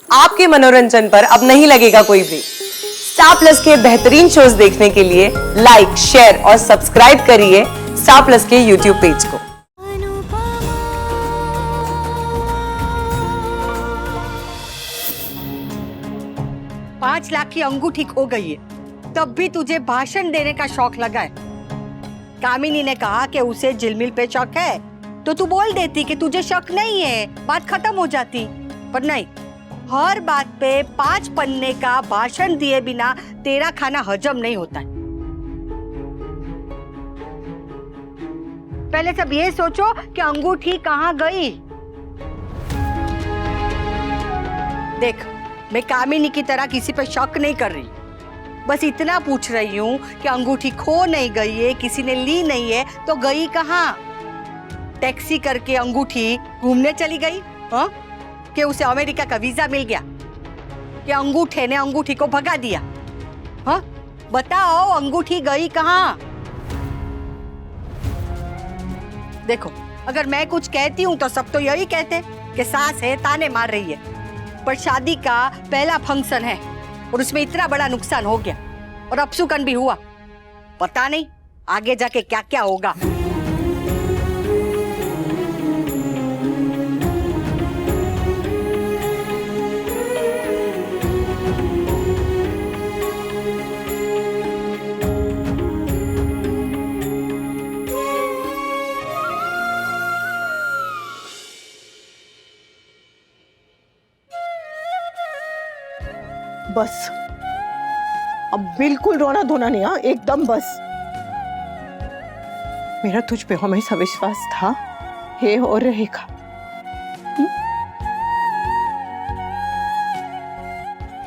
आपके मनोरंजन पर अब नहीं लगेगा कोई ब्रेक। स्टार प्लस के बेहतरीन शोज देखने के लिए लाइक, शेयर और सब्सक्राइब करिए स्टार प्लस के यूट्यूब पेज को। 5 लाख की अंगूठी खो गई है, तब भी तुझे भाषण देने का शौक लगा है। कामिनी ने कहा कि उसे झिलमिल पे शक है, तो तू बोल देती कि तुझे शक नहीं है, बात खत्म हो जाती। पर नहीं, हर बात पे 5 पन्ने का भाषण दिए बिना तेरा खाना हजम नहीं होता है। पहले सब ये सोचो कि अंगूठी कहाँ गई। देख, मैं कामिनी की तरह किसी पे शक नहीं कर रही, बस इतना पूछ रही हूँ कि अंगूठी खो नहीं गई है, किसी ने ली नहीं है तो गई कहाँ? टैक्सी करके अंगूठी घूमने चली गई? हाँ? कि उसे अमेरिका का वीजा मिल गया? कि अंगूठे ने अंगूठी को भगा दिया? हाँ? बताओ, अंगूठी गई कहाँ? देखो, अगर मैं कुछ कहती हूँ तो सब तो यही कहते कि सास है, ताने मार रही है। पर शादी का पहला फंक्शन है और उसमें इतना बड़ा नुकसान हो गया और अपशुकन भी हुआ। पता नहीं आगे जाके क्या क्या होगा। बस अब बिल्कुल रोना धोना नहीं, हाँ एकदम बस। मेरा तुझ पे हमेशा विश्वास था, है और रहेगा।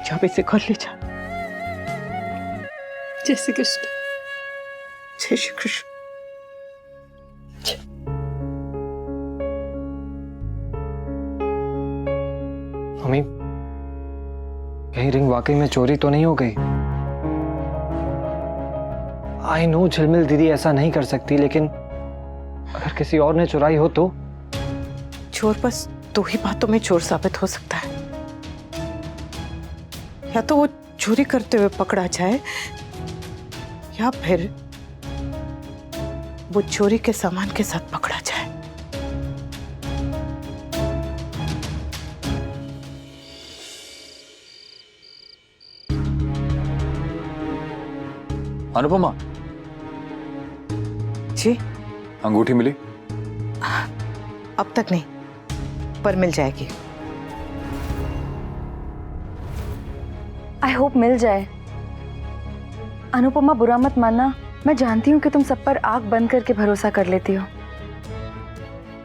जा इसे घर ले जा। जय श्री कृष्ण। जय श्री कृष्ण। मम्मी, कहीं रिंग वाकई में चोरी तो नहीं हो गई? आई नो झिलमिल दीदी ऐसा नहीं कर सकती, लेकिन अगर किसी और ने चुराई हो तो? चोर बस 2 ही बातों में चोर साबित हो सकता है। या तो वो चोरी करते हुए पकड़ा जाए, या फिर वो चोरी के सामान के साथ पकड़ा जाए। अनुपमा जी, अंगूठी मिली? अब तक नहीं, पर मिल जाएगी। आई होप मिल जाए। अनुपमा, बुरा मत मानना, मैं जानती हूँ कि तुम सब पर आंख बंद करके भरोसा कर लेती हो,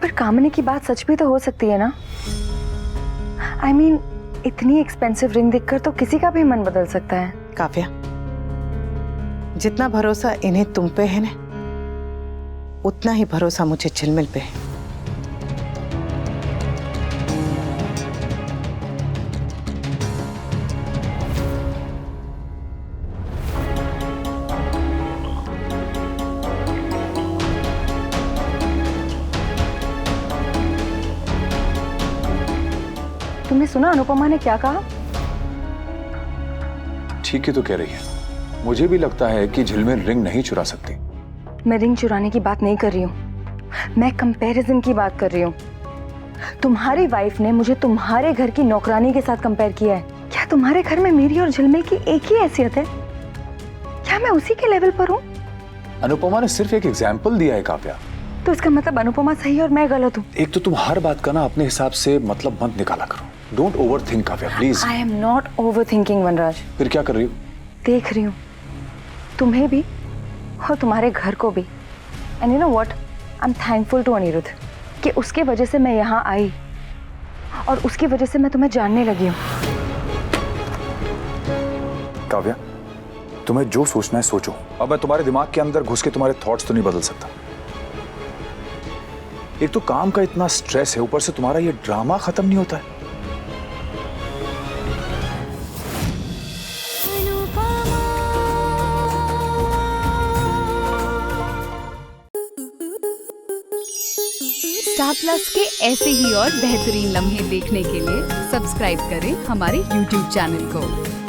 पर कामिनी की बात सच भी तो हो सकती है ना? आई मीन, इतनी एक्सपेंसिव रिंग देखकर तो किसी का भी मन बदल सकता है। काव्या, जितना भरोसा इन्हें तुम पे है ना, उतना ही भरोसा मुझे झिलमिल पे है। तुमने सुना अनुपमा ने क्या कहा? ठीक ही तो कह रही है। मुझे भी लगता है कि झिलमिल रिंग नहीं चुरा सकती। मैं रिंग चुराने की बात नहीं कर रही हूँ, मैं कंपैरिजन की बात कर रही हूँ। तुम्हारी वाइफ ने मुझे तुम्हारे घर की नौकरानी के साथ कंपेयर किया है। क्या तुम्हारे घर में मेरी और झिलमिल की एक ही हैसियत है? क्या मैं उसी के लेवल पर हूँ? अनुपमा ने सिर्फ एक एग्जाम्पल दिया है काव्या। तो इसका मतलब अनुपमा सही और मैं गलत हूँ? एक तो तुम हर बात का ना अपने हिसाब से मतलब मत निकाला करो। Don't overthink Kavya, please. I am not overthinking Vanraj. फिर क्या कर रही हो? देख रही हूँ तुम्हें भी और तुम्हारे घर को भी। And you know what, I am thankful to Aniruddh कि उसके वजह से मैं यहाँ आई और उसकी वजह से मैं तुम्हें जानने लगी हूँ। काव्या, तुम्हें जो सोचना है सोचो। अब मैं तुम्हारे दिमाग के अंदर घुस के तुम्हारे थॉट्स तो नहीं बदल सकता। एक तो काम का इतना स्ट्रेस है, ऊपर से तुम्हारा ये ड्रामा खत्म नहीं होता है। स्टार स्टार प्लस के ऐसे ही और बेहतरीन लम्हे देखने के लिए सब्सक्राइब करें हमारे YouTube चैनल को।